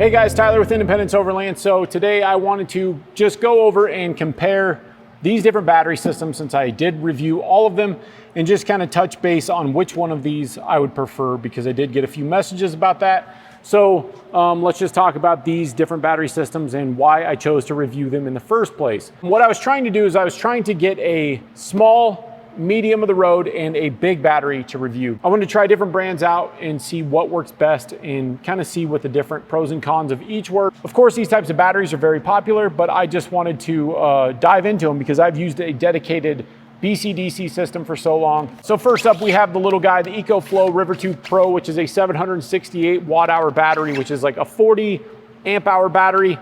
Hey guys, Tyler with Independence Overland. So today I wanted to just go over and compare these different battery systems since I did review all of them and just kind of touch base on which one of these I would prefer because I did get a few messages about that. So let's just talk about these different battery systems and why I chose to review them in the first place. What I was trying to do is I was trying to get a small, medium of the road and a big battery to review. I wanted to try different brands out and see what works best and kind of see what the different pros and cons of each were. Of course, these types of batteries are very popular, but I just wanted to dive into them because I've used a dedicated BC-DC system for so long. So first up, we have the little guy, the Ecoflow River 2 Pro, which is a 768 watt-hour battery, which is like a 40 amp-hour battery.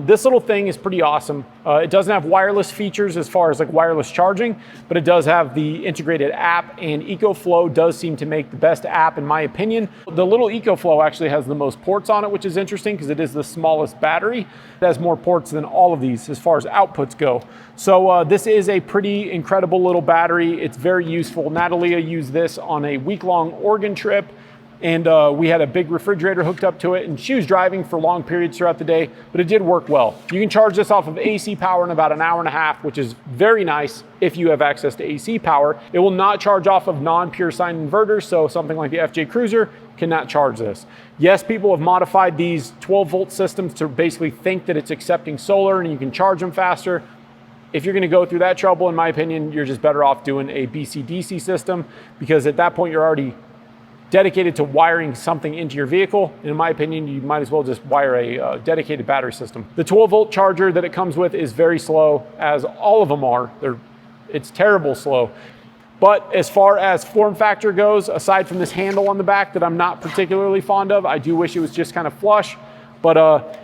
This little thing is pretty awesome. It doesn't have wireless features as far as like wireless charging, but it does have the integrated app, and Ecoflow does seem to make the best app in my opinion. The little Ecoflow actually has the most ports on it, which is interesting because it is the smallest battery. It has more ports than all of these as far as outputs go. So this is a pretty incredible little battery. It's very useful. Natalia used this on a week-long Oregon trip, and we had a big refrigerator hooked up to it, and she was driving for long periods throughout the day, but it did work well. You can charge this off of AC power in about an hour and a half, which is very nice if you have access to AC power. It will not charge off of non-pure sine inverters, so something like the FJ Cruiser cannot charge this. Yes, people have modified these 12-volt systems to basically think that it's accepting solar and you can charge them faster. If you're gonna go through that trouble, in my opinion, you're just better off doing a BC-DC system because at that point you're already dedicated to wiring something into your vehicle. In my opinion, you might as well just wire a dedicated battery system. The 12-volt charger that it comes with is very slow, as all of them are. It's terrible slow. But as far as form factor goes, aside from this handle on the back that I'm not particularly fond of, I do wish it was just kind of flush, but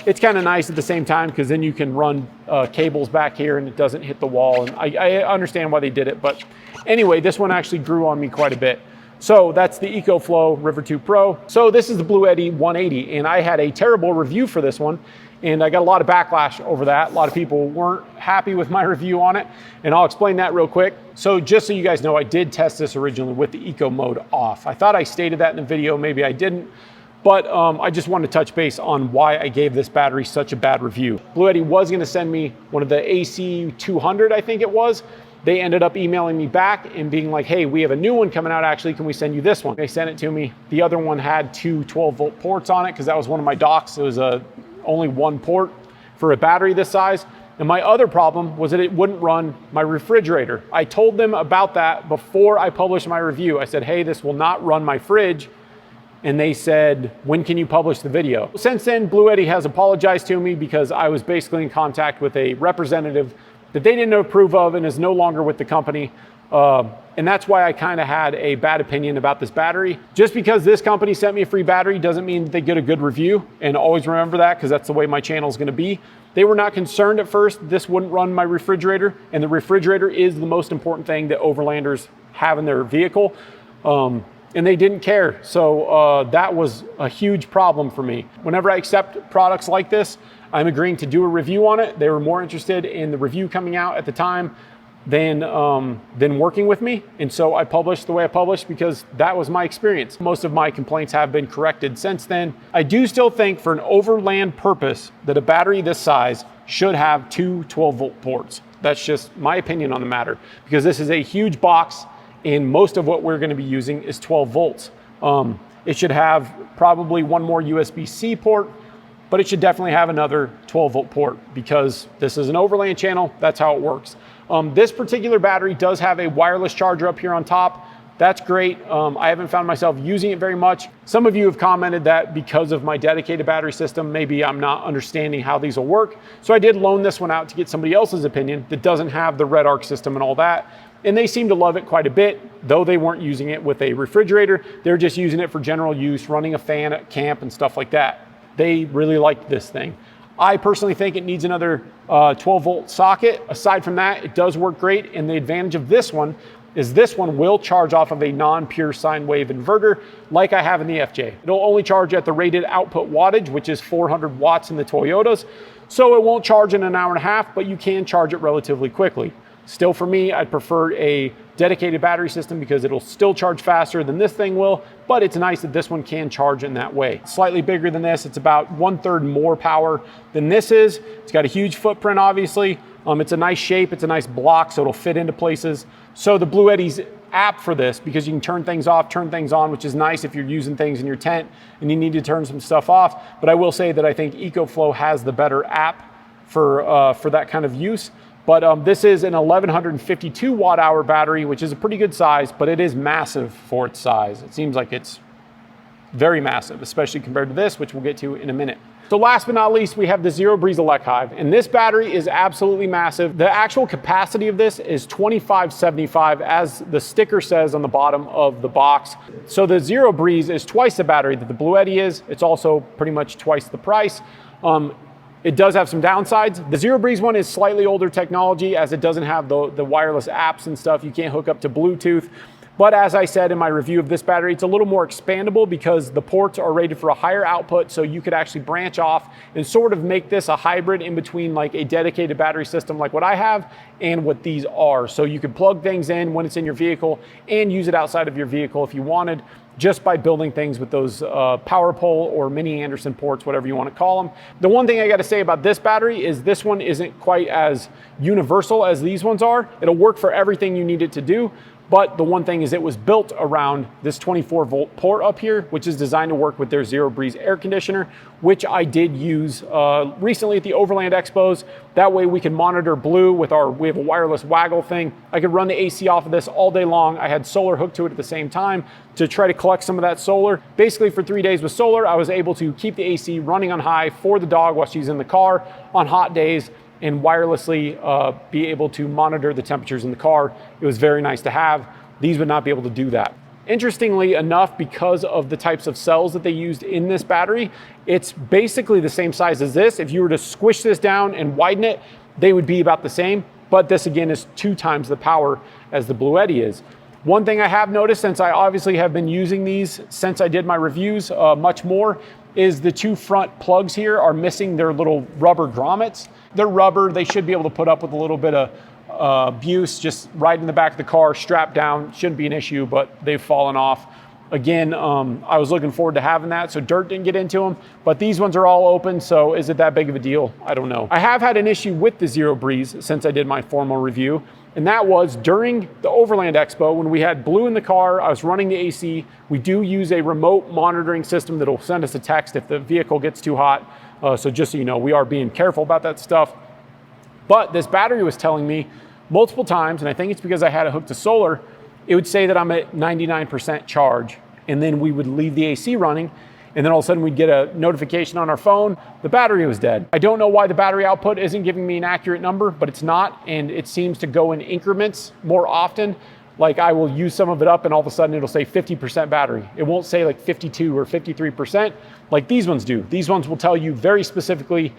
it's kind of nice at the same time because then you can run cables back here and it doesn't hit the wall. And I understand why they did it, but anyway, this one actually grew on me quite a bit. So that's the Ecoflow River 2 Pro. So this is the Bluetti 180, and I had a terrible review for this one, and I got a lot of backlash over that. A lot of people weren't happy with my review on it, and I'll explain that real quick. So just so you guys know, I did test this originally with the Eco mode off. I thought I stated that in the video, maybe I didn't, but I just wanted to touch base on why I gave this battery such a bad review. Bluetti was gonna send me one of the AC180, I think it was. They ended up emailing me back and being like, hey, we have a new one coming out actually, can we send you this one? They sent it to me. The other one had two 12-volt ports on it because that was one of my docks. It was only one port for a battery this size. And my other problem was that it wouldn't run my refrigerator. I told them about that before I published my review. I said, hey, this will not run my fridge. And they said, when can you publish the video? Since then, Bluetti has apologized to me because I was basically in contact with a representative that they didn't approve of and is no longer with the company. And that's why I kind of had a bad opinion about this battery. Just because this company sent me a free battery doesn't mean that they get a good review. And always remember that because that's the way my channel is gonna be. They were not concerned at first this wouldn't run my refrigerator, and the refrigerator is the most important thing that overlanders have in their vehicle. And they didn't care. So that was a huge problem for me. Whenever I accept products like this, I'm agreeing to do a review on it. They were more interested in the review coming out at the time than working with me. And so I published the way I published because that was my experience. Most of my complaints have been corrected since then. I do still think for an overland purpose that a battery this size should have two 12-volt ports. That's just my opinion on the matter because this is a huge box and most of what we're gonna be using is 12 volts. It should have probably one more USB-C port, but it should definitely have another 12-volt port because this is an overland channel, that's how it works. This particular battery does have a wireless charger up here on top. That's great. I haven't found myself using it very much. Some of you have commented that because of my dedicated battery system, maybe I'm not understanding how these will work. So I did loan this one out to get somebody else's opinion that doesn't have the red arc system and all that. And they seem to love it quite a bit, though they weren't using it with a refrigerator. They're just using it for general use, running a fan at camp and stuff like that. They really liked this thing. I personally think it needs another 12-volt socket. Aside from that, it does work great. And the advantage of this one is this one will charge off of a non-pure sine wave inverter like I have in the FJ. It'll only charge at the rated output wattage, which is 400 watts in the Toyotas. So it won't charge in an hour and a half, but you can charge it relatively quickly. Still, for me, I'd prefer a dedicated battery system because it'll still charge faster than this thing will, but it's nice that this one can charge in that way. Slightly bigger than this. It's about 1/3 more power than this is. It's got a huge footprint, obviously. It's a nice shape. It's a nice block, so it'll fit into places. So the Bluetti's app for this, because you can turn things off, turn things on, which is nice if you're using things in your tent and you need to turn some stuff off. But I will say that I think Ecoflow has the better app for that kind of use. But this is an 1152 watt hour battery, which is a pretty good size, but it is massive for its size. It seems like it's very massive, especially compared to this, which we'll get to in a minute. So last but not least, we have the ZeroBreeze Elechive, and this battery is absolutely massive. The actual capacity of this is 2575, as the sticker says on the bottom of the box. So the ZeroBreeze is twice the battery that the Bluetti is. It's also pretty much twice the price. It does have some downsides. The ZeroBreeze one is slightly older technology, as it doesn't have the wireless apps and stuff. You can't hook up to Bluetooth. But as I said in my review of this battery, it's a little more expandable because the ports are rated for a higher output, so you could actually branch off and sort of make this a hybrid in between like a dedicated battery system like what I have and what these are. So you could plug things in when it's in your vehicle and use it outside of your vehicle if you wanted, just by building things with those power pole or mini Anderson ports, whatever you want to call them. The one thing I got to say about this battery is this one isn't quite as universal as these ones are. It'll work for everything you need it to do. But the one thing is it was built around this 24-volt port up here, which is designed to work with their ZeroBreeze air conditioner, which I did use recently at the Overland Expos. That way we can monitor Blue with we have a wireless waggle thing. I could run the AC off of this all day long. I had solar hooked to it at the same time to try to collect some of that solar. Basically for 3 days with solar, I was able to keep the AC running on high for the dog while she's in the car on hot days, and wirelessly be able to monitor the temperatures in the car. It was very nice to have. These would not be able to do that. Interestingly enough, because of the types of cells that they used in this battery, it's basically the same size as this. If you were to squish this down and widen it, they would be about the same. But this again is 2 times the power as the Bluetti is. One thing I have noticed, since I obviously have been using these since I did my reviews much more, is the 2 front plugs here are missing their little rubber grommets. They're rubber. They should be able to put up with a little bit of abuse just right in the back of the car, strapped down. Shouldn't be an issue, but they've fallen off. Again, I was looking forward to having that, so dirt didn't get into them, but these ones are all open, so is it that big of a deal? I don't know. I have had an issue with the ZeroBreeze since I did my formal review, and that was during the Overland Expo when we had Blue in the car. I was running the AC. We do use a remote monitoring system that'll send us a text if the vehicle gets too hot. So just so you know, we are being careful about that stuff. But this battery was telling me multiple times, and I think it's because I had it hooked to solar, it would say that I'm at 99% charge, and then we would leave the AC running, and then all of a sudden we'd get a notification on our phone, the battery was dead. I don't know why the battery output isn't giving me an accurate number, but it's not, and it seems to go in increments more often. Like I will use some of it up and all of a sudden it'll say 50% battery. It won't say like 52 or 53% like these ones do. These ones will tell you very specifically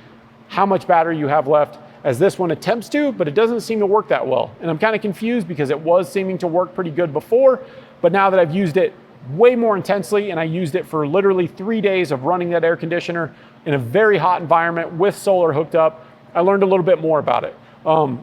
how much battery you have left, as this one attempts to, but it doesn't seem to work that well. And I'm kind of confused because it was seeming to work pretty good before, but now that I've used it way more intensely, and I used it for literally 3 days of running that air conditioner in a very hot environment with solar hooked up, I learned a little bit more about it.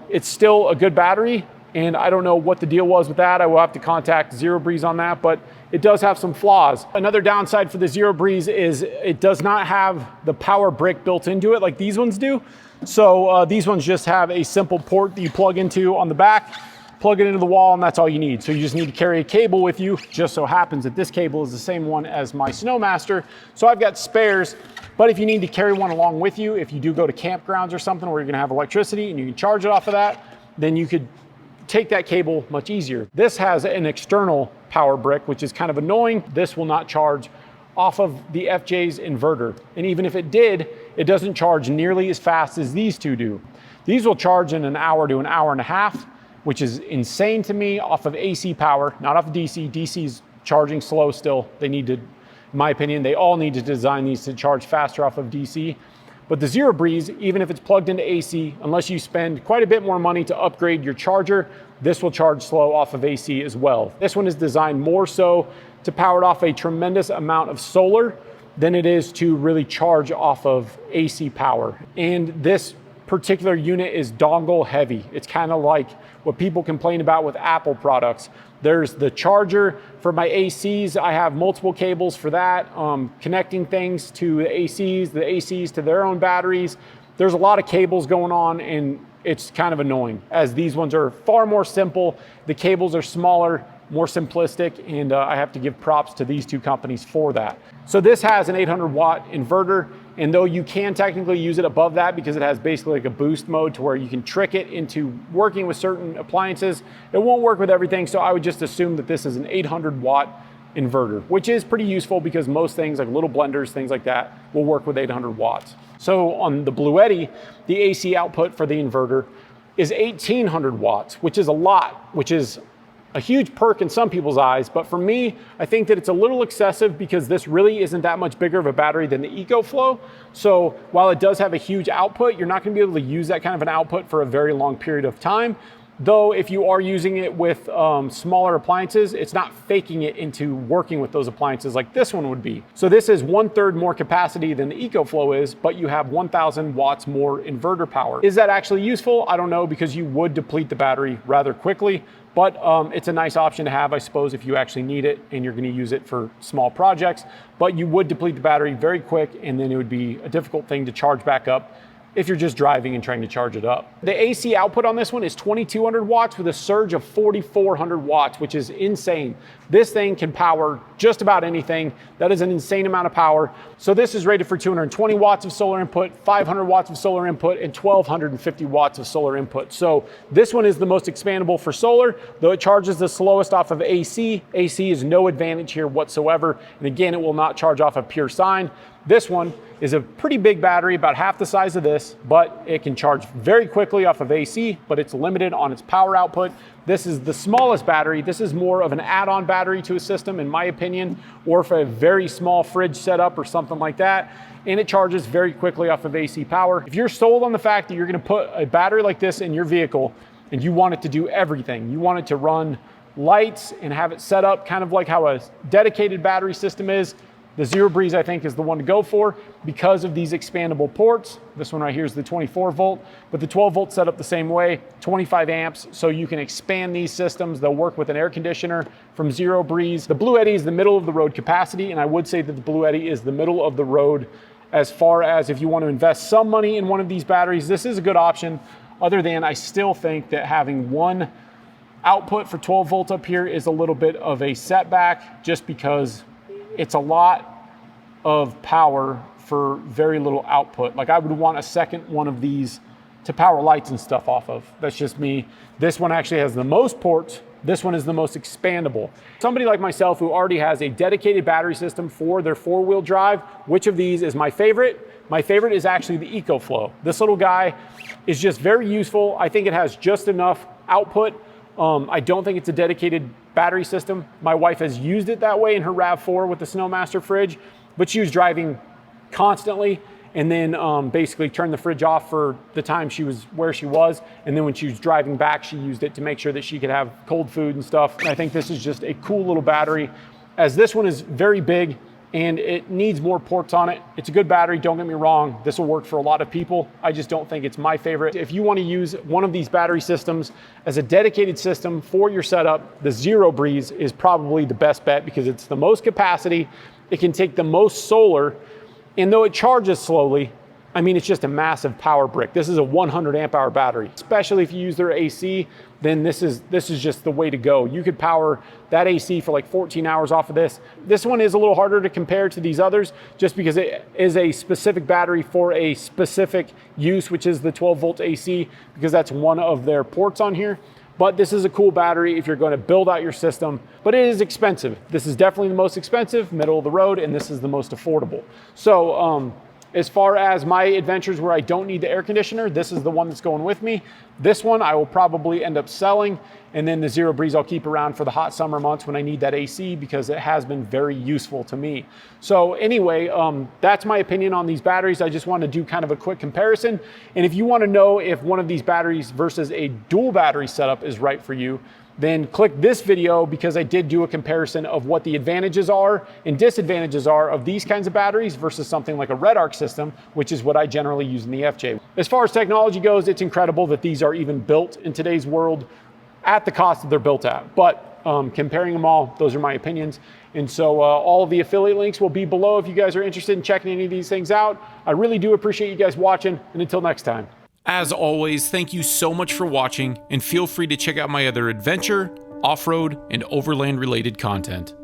It's still a good battery, and I don't know what the deal was with that. I will have to contact ZeroBreeze on that, but it does have some flaws. Another downside for the ZeroBreeze is it does not have the power brick built into it like these ones do. So these ones just have a simple port that you plug into on the back, plug it into the wall, and that's all you need. So you just need to carry a cable with you. Just so happens that this cable is the same one as my Snowmaster. So I've got spares, but if you need to carry one along with you, if you do go to campgrounds or something where you're gonna have electricity and you can charge it off of that, then you could take that cable much easier. This has an external power brick, which is kind of annoying. This will not charge off of the FJ's inverter. And even if it did, it doesn't charge nearly as fast as these two do. These will charge in an hour to an hour and a half, which is insane to me, off of AC power, not off of DC. DC's charging slow still. They need to, in my opinion, they all need to design these to charge faster off of DC. But the ZeroBreeze, even if it's plugged into AC, unless you spend quite a bit more money to upgrade your charger, this will charge slow off of AC as well. This one is designed more so to power it off a tremendous amount of solar than it is to really charge off of AC power. And this particular unit is dongle heavy. It's kind of like what people complain about with Apple products. There's the charger for my ACs. I have multiple cables for that, connecting things to the ACs to their own batteries. There's a lot of cables going on, and it's kind of annoying, as these ones are far more simple. The cables are smaller, more simplistic, and I have to give props to these two companies for that. So this has an 800 watt inverter, and though you can technically use it above that because it has basically like a boost mode to where you can trick it into working with certain appliances, it won't work with everything. So I would just assume that this is an 800 watt inverter, which is pretty useful because most things like little blenders, things like that, will work with 800 watts. So on the Bluetti, the AC output for the inverter is 1800 watts, which is a lot, which is a huge perk in some people's eyes, but for me, I think that it's a little excessive because this really isn't that much bigger of a battery than the Ecoflow. So while it does have a huge output, you're not gonna be able to use that kind of an output for a very long period of time. Though if you are using it with smaller appliances, it's not faking it into working with those appliances like this one would be. So this is 1/3 more capacity than the Ecoflow is, but you have 1000 watts more inverter power. Is that actually useful? I don't know, because you would deplete the battery rather quickly, but it's a nice option to have, I suppose, if you actually need it and you're gonna use it for small projects. But you would deplete the battery very quick, and then it would be a difficult thing to charge back up if you're just driving and trying to charge it up. The AC output on this one is 2200 watts with a surge of 4400 watts, which is insane. This thing can power just about anything. That is an insane amount of power. So this is rated for 220 watts of solar input, 500 watts of solar input, and 1250 watts of solar input. So this one is the most expandable for solar, though it charges the slowest off of AC. AC is no advantage here whatsoever. And again, it will not charge off of pure sine. This one is a pretty big battery, about half the size of this, but it can charge very quickly off of AC, but it's limited on its power output. This is the smallest battery. This is more of an add-on battery to a system, in my opinion, or for a very small fridge setup or something like that. And it charges very quickly off of AC power. If you're sold on the fact that you're gonna put a battery like this in your vehicle and you want it to do everything, you want it to run lights and have it set up kind of like how a dedicated battery system is, the ZeroBreeze, I think, is the one to go for because of these expandable ports. This one right here is the 24 volt, but the 12 volt set up the same way, 25 amps, so you can expand these systems. They'll work with an air conditioner from ZeroBreeze. The Bluetti is the middle of the road capacity, and I would say that the Bluetti is the middle of the road as far as if you want to invest some money in one of these batteries. This is a good option, other than I still think that having one output for 12 volts up here is a little bit of a setback, just because it's a lot of power for very little output. Like, I would want a second one of these to power lights and stuff off of. That's just me. This one actually has the most ports. This one is the most expandable. Somebody like myself who already has a dedicated battery system for their 4-wheel drive, which of these is my favorite? My favorite is actually the Ecoflow. This little guy is just very useful. I think it has just enough output. I don't think it's a dedicated battery system. My wife has used it that way in her RAV4 with the Snowmaster fridge, but she was driving constantly and then basically turned the fridge off for the time she was where she was. And then when she was driving back, she used it to make sure that she could have cold food and stuff. And I think this is just a cool little battery, as this one is very big and it needs more ports on it. It's a good battery, don't get me wrong. This will work for a lot of people. I just don't think it's my favorite. If you want to use one of these battery systems as a dedicated system for your setup, the ZeroBreeze is probably the best bet because it's the most capacity. It can take the most solar, and though it charges slowly, I mean, it's just a massive power brick. This is a 100 amp hour battery. Especially if you use their AC, then this is just the way to go. You could power that AC for like 14 hours off of this. This one is a little harder to compare to these others just because it is a specific battery for a specific use, which is the 12 volt AC, because that's one of their ports on here. But this is a cool battery if you're going to build out your system, but it is expensive. This is definitely the most expensive, middle of the road, and this is the most affordable. So, as far as my adventures where I don't need the air conditioner, this is the one that's going with me. This one I will probably end up selling, and then the ZeroBreeze I'll keep around for the hot summer months when I need that AC, because it has been very useful to me. So anyway, that's my opinion on these batteries. I just want to do kind of a quick comparison. And if you want to know if one of these batteries versus a dual battery setup is right for you, then click this video, because I did do a comparison of what the advantages are and disadvantages are of these kinds of batteries versus something like a red arc system, which is what I generally use in the FJ. As far as technology goes, it's incredible that these are even built in today's world at the cost that they're built at. But comparing them all, those are my opinions. And so all of the affiliate links will be below if you guys are interested in checking any of these things out. I really do appreciate you guys watching, and until next time. As always, thank you so much for watching, and feel free to check out my other adventure, off-road, and overland related content.